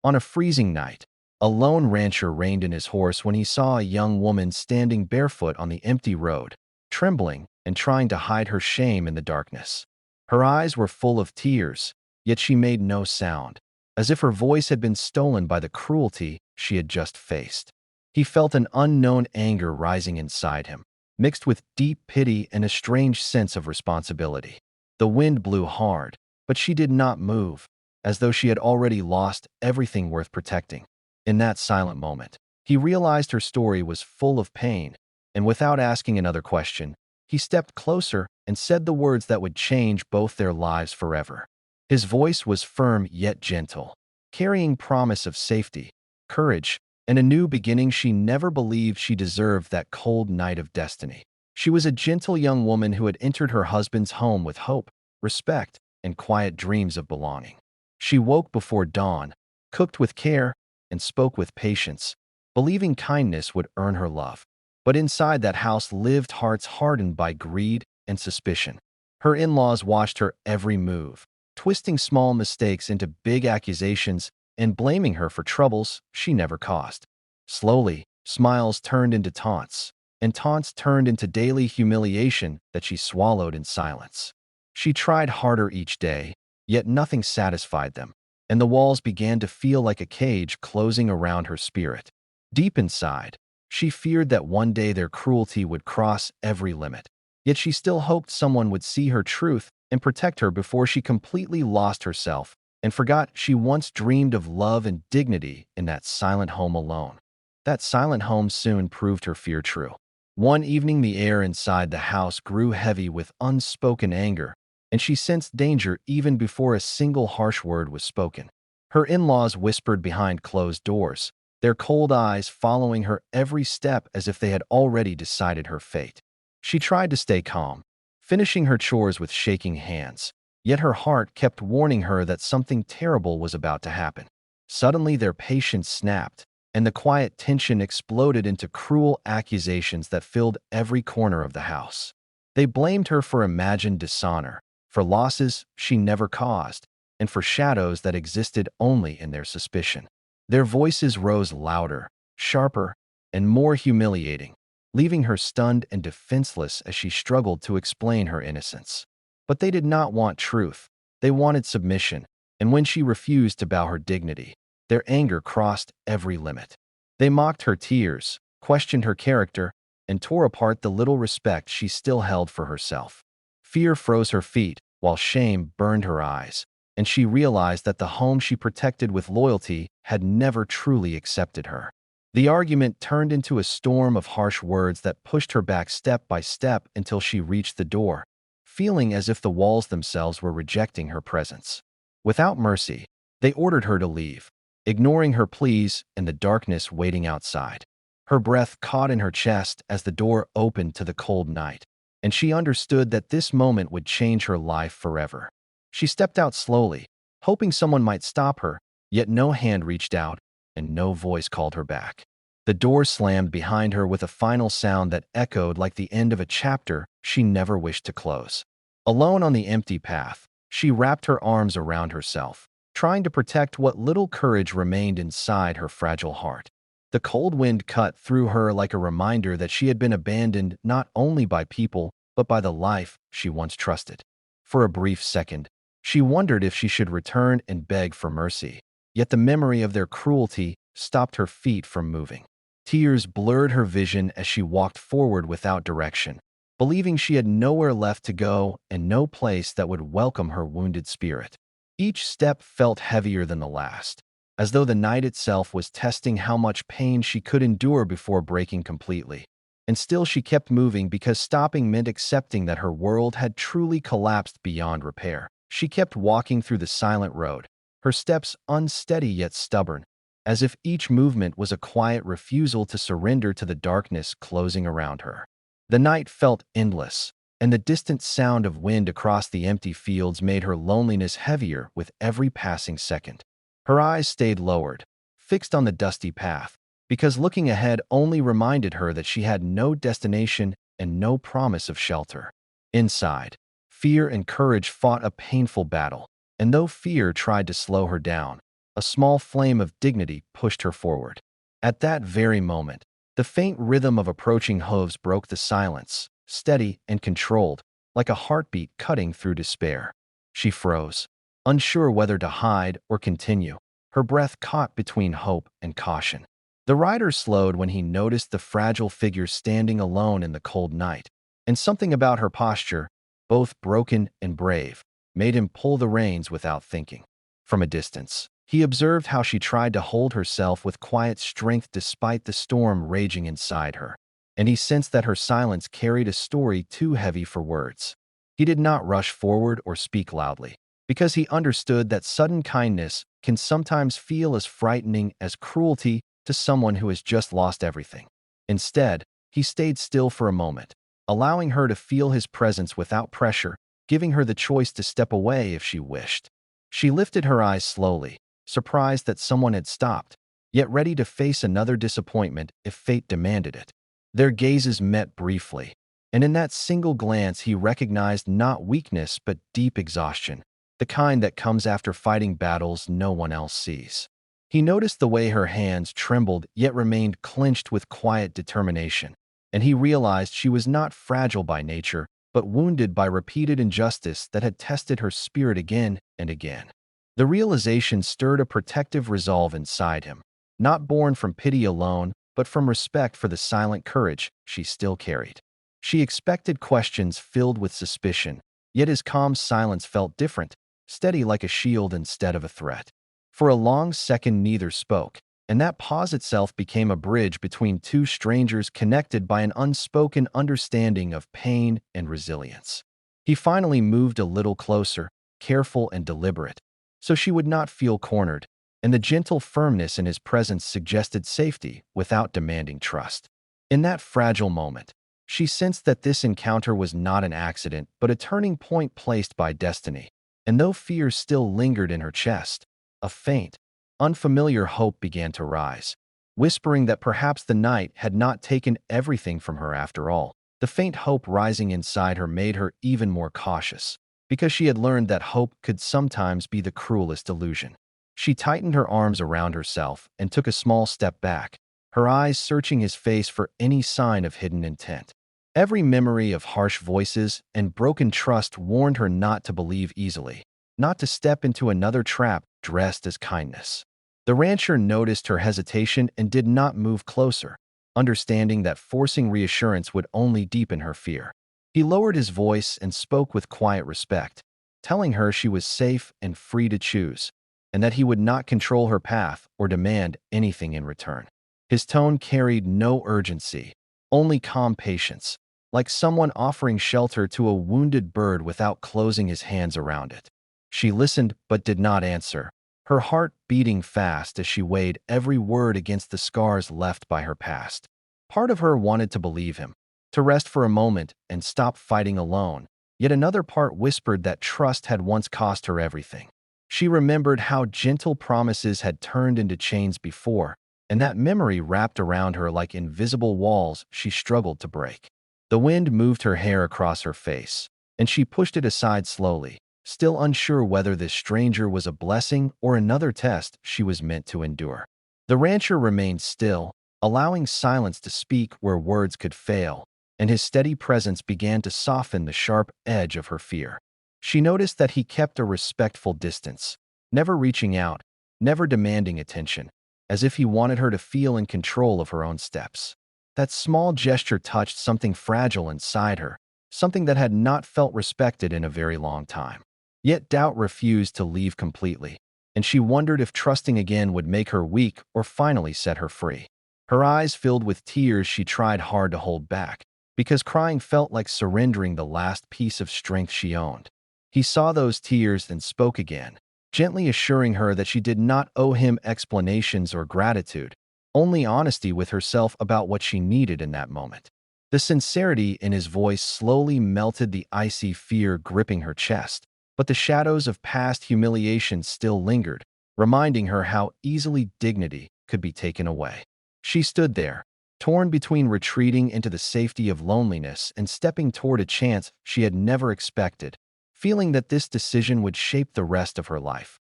On a freezing night, a lone rancher reined in his horse when he saw a young woman standing barefoot on the empty road, trembling and trying to hide her shame in the darkness. Her eyes were full of tears, yet she made no sound, as if her voice had been stolen by the cruelty she had just faced. He felt an unknown anger rising inside him, mixed with deep pity and a strange sense of responsibility. The wind blew hard, but she did not move, as though she had already lost everything worth protecting. In that silent moment, he realized her story was full of pain, and without asking another question, he stepped closer and said the words that would change both their lives forever. His voice was firm yet gentle, carrying promise of safety, courage, and a new beginning. She never believed she deserved that cold night of destiny. She was a gentle young woman who had entered her husband's home with hope, respect, and quiet dreams of belonging. She woke before dawn, cooked with care, and spoke with patience, believing kindness would earn her love. But inside that house lived hearts hardened by greed and suspicion. Her in-laws watched her every move, twisting small mistakes into big accusations and blaming her for troubles she never caused. Slowly, smiles turned into taunts, and taunts turned into daily humiliation that she swallowed in silence. She tried harder each day, yet nothing satisfied them, and the walls began to feel like a cage closing around her spirit. Deep inside, she feared that one day their cruelty would cross every limit. Yet she still hoped someone would see her truth and protect her before she completely lost herself and forgot she once dreamed of love and dignity in that silent home alone. That silent home soon proved her fear true. One evening, the air inside the house grew heavy with unspoken anger, and she sensed danger even before a single harsh word was spoken. Her in-laws whispered behind closed doors, their cold eyes following her every step as if they had already decided her fate. She tried to stay calm, finishing her chores with shaking hands, yet her heart kept warning her that something terrible was about to happen. Suddenly, their patience snapped, and the quiet tension exploded into cruel accusations that filled every corner of the house. They blamed her for imagined dishonor, for losses she never caused, and for shadows that existed only in their suspicion. Their voices rose louder, sharper, and more humiliating, leaving her stunned and defenseless as she struggled to explain her innocence. But they did not want truth. They wanted submission, and when she refused to bow her dignity, their anger crossed every limit. They mocked her tears, questioned her character, and tore apart the little respect she still held for herself. Fear froze her feet, while shame burned her eyes, and she realized that the home she protected with loyalty had never truly accepted her. The argument turned into a storm of harsh words that pushed her back step by step until she reached the door, feeling as if the walls themselves were rejecting her presence. Without mercy, they ordered her to leave, ignoring her pleas and the darkness waiting outside. Her breath caught in her chest as the door opened to the cold night, and she understood that this moment would change her life forever. She stepped out slowly, hoping someone might stop her, yet no hand reached out and no voice called her back. The door slammed behind her with a final sound that echoed like the end of a chapter she never wished to close. Alone on the empty path, she wrapped her arms around herself, trying to protect what little courage remained inside her fragile heart. The cold wind cut through her like a reminder that she had been abandoned not only by people, but by the life she once trusted. For a brief second, she wondered if she should return and beg for mercy, yet the memory of their cruelty stopped her feet from moving. Tears blurred her vision as she walked forward without direction, believing she had nowhere left to go and no place that would welcome her wounded spirit. Each step felt heavier than the last, as though the night itself was testing how much pain she could endure before breaking completely. And still she kept moving because stopping meant accepting that her world had truly collapsed beyond repair. She kept walking through the silent road, her steps unsteady yet stubborn, as if each movement was a quiet refusal to surrender to the darkness closing around her. The night felt endless, and the distant sound of wind across the empty fields made her loneliness heavier with every passing second. Her eyes stayed lowered, fixed on the dusty path, because looking ahead only reminded her that she had no destination and no promise of shelter. Inside, fear and courage fought a painful battle, and though fear tried to slow her down, A small flame of dignity pushed her forward. At that very moment, the faint rhythm of approaching hooves broke the silence, steady and controlled, like a heartbeat cutting through despair. She froze, unsure whether to hide or continue, her breath caught between hope and caution. The rider slowed when he noticed the fragile figure standing alone in the cold night, and something about her posture, both broken and brave, made him pull the reins without thinking. From a distance, he observed how she tried to hold herself with quiet strength despite the storm raging inside her, and he sensed that her silence carried a story too heavy for words. He did not rush forward or speak loudly, because he understood that sudden kindness can sometimes feel as frightening as cruelty to someone who has just lost everything. Instead, he stayed still for a moment, allowing her to feel his presence without pressure, giving her the choice to step away if she wished. She lifted her eyes slowly, surprised that someone had stopped, yet ready to face another disappointment if fate demanded it. Their gazes met briefly, and in that single glance he recognized not weakness but deep exhaustion, the kind that comes after fighting battles no one else sees. He noticed the way her hands trembled yet remained clenched with quiet determination, and he realized she was not fragile by nature, but wounded by repeated injustice that had tested her spirit again and again. The realization stirred a protective resolve inside him, not born from pity alone, but from respect for the silent courage she still carried. She expected questions filled with suspicion, yet his calm silence felt different, steady like a shield instead of a threat. For a long second neither spoke, and that pause itself became a bridge between two strangers connected by an unspoken understanding of pain and resilience. He finally moved a little closer, careful and deliberate, so she would not feel cornered, and the gentle firmness in his presence suggested safety without demanding trust. In that fragile moment, she sensed that this encounter was not an accident but a turning point placed by destiny, and though fear still lingered in her chest, a faint, unfamiliar hope began to rise, whispering that perhaps the night had not taken everything from her after all. The faint hope rising inside her made her even more cautious, because she had learned that hope could sometimes be the cruelest illusion. She tightened her arms around herself and took a small step back, her eyes searching his face for any sign of hidden intent. Every memory of harsh voices and broken trust warned her not to believe easily, not to step into another trap dressed as kindness. The rancher noticed her hesitation and did not move closer, understanding that forcing reassurance would only deepen her fear. He lowered his voice and spoke with quiet respect, telling her she was safe and free to choose, and that he would not control her path or demand anything in return. His tone carried no urgency, only calm patience, like someone offering shelter to a wounded bird without closing his hands around it. She listened but did not answer, her heart beating fast as she weighed every word against the scars left by her past. Part of her wanted to believe him, to rest for a moment and stop fighting alone, yet another part whispered that trust had once cost her everything. She remembered how gentle promises had turned into chains before, and that memory wrapped around her like invisible walls she struggled to break. The wind moved her hair across her face, and she pushed it aside slowly, still unsure whether this stranger was a blessing or another test she was meant to endure. The rancher remained still, allowing silence to speak where words could fail, and his steady presence began to soften the sharp edge of her fear. She noticed that he kept a respectful distance, never reaching out, never demanding attention, as if he wanted her to feel in control of her own steps. That small gesture touched something fragile inside her, something that had not felt respected in a very long time. Yet doubt refused to leave completely, and she wondered if trusting again would make her weak or finally set her free. Her eyes filled with tears she tried hard to hold back, because crying felt like surrendering the last piece of strength she owned. He saw those tears and spoke again, gently assuring her that she did not owe him explanations or gratitude, only honesty with herself about what she needed in that moment. The sincerity in his voice slowly melted the icy fear gripping her chest, but the shadows of past humiliation still lingered, reminding her how easily dignity could be taken away. She stood there, torn between retreating into the safety of loneliness and stepping toward a chance she had never expected, feeling that this decision would shape the rest of her life.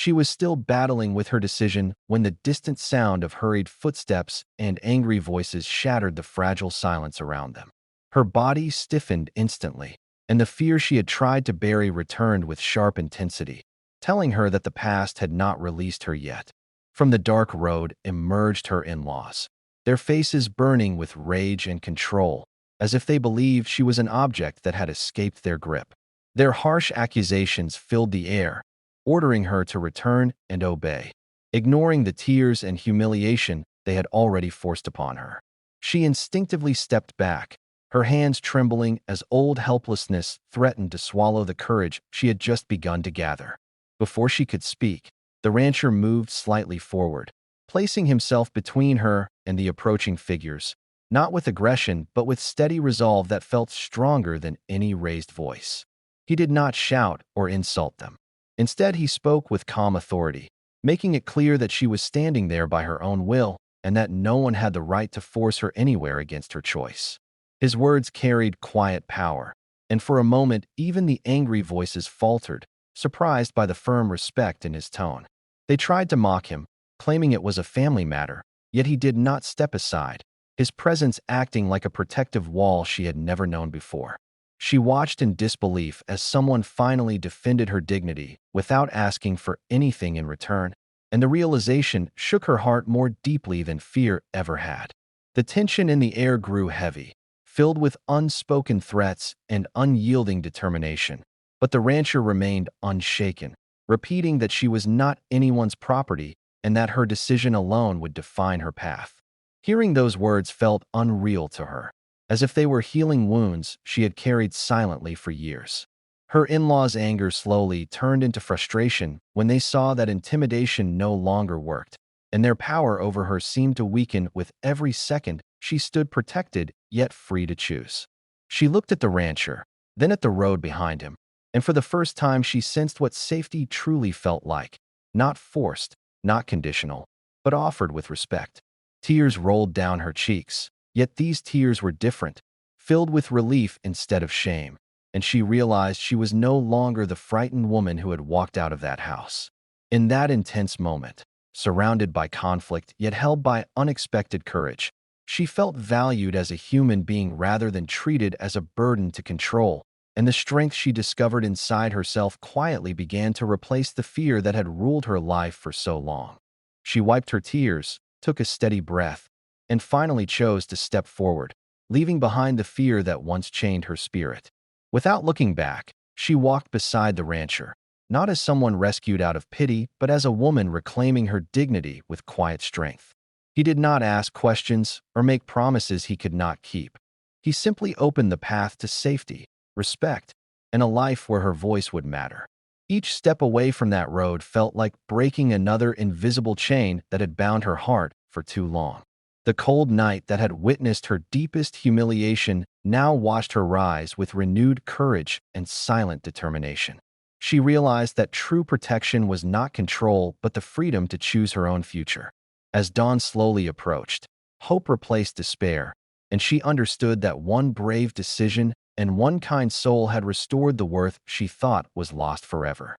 She was still battling with her decision when the distant sound of hurried footsteps and angry voices shattered the fragile silence around them. Her body stiffened instantly, and the fear she had tried to bury returned with sharp intensity, telling her that the past had not released her yet. From the dark road emerged her in-laws, their faces burning with rage and control, as if they believed she was an object that had escaped their grip. Their harsh accusations filled the air, ordering her to return and obey, ignoring the tears and humiliation they had already forced upon her. She instinctively stepped back, her hands trembling as old helplessness threatened to swallow the courage she had just begun to gather. Before she could speak, the rancher moved slightly forward, placing himself between her and the approaching figures, not with aggression but with steady resolve that felt stronger than any raised voice. He did not shout or insult them. Instead, he spoke with calm authority, making it clear that she was standing there by her own will and that no one had the right to force her anywhere against her choice. His words carried quiet power, and for a moment even the angry voices faltered, surprised by the firm respect in his tone. They tried to mock him, claiming it was a family matter, yet he did not step aside, his presence acting like a protective wall she had never known before. She watched in disbelief as someone finally defended her dignity without asking for anything in return, and the realization shook her heart more deeply than fear ever had. The tension in the air grew heavy, filled with unspoken threats and unyielding determination, but the rancher remained unshaken, repeating that she was not anyone's property and that her decision alone would define her path. Hearing those words felt unreal to her, as if they were healing wounds she had carried silently for years. Her in-laws' anger slowly turned into frustration when they saw that intimidation no longer worked, and their power over her seemed to weaken with every second she stood protected yet free to choose. She looked at the rancher, then at the road behind him, and for the first time she sensed what safety truly felt like, not forced, not conditional, but offered with respect. Tears rolled down her cheeks, yet these tears were different, filled with relief instead of shame, and she realized she was no longer the frightened woman who had walked out of that house. In that intense moment, surrounded by conflict yet held by unexpected courage, she felt valued as a human being rather than treated as a burden to control, and the strength she discovered inside herself quietly began to replace the fear that had ruled her life for so long. She wiped her tears, took a steady breath, and finally chose to step forward, leaving behind the fear that once chained her spirit. Without looking back, she walked beside the rancher, not as someone rescued out of pity, but as a woman reclaiming her dignity with quiet strength. He did not ask questions or make promises he could not keep. He simply opened the path to safety, respect, and a life where her voice would matter. Each step away from that road felt like breaking another invisible chain that had bound her heart for too long. The cold night that had witnessed her deepest humiliation now watched her rise with renewed courage and silent determination. She realized that true protection was not control but the freedom to choose her own future. As dawn slowly approached, hope replaced despair, and she understood that one brave decision and one kind soul had restored the worth she thought was lost forever.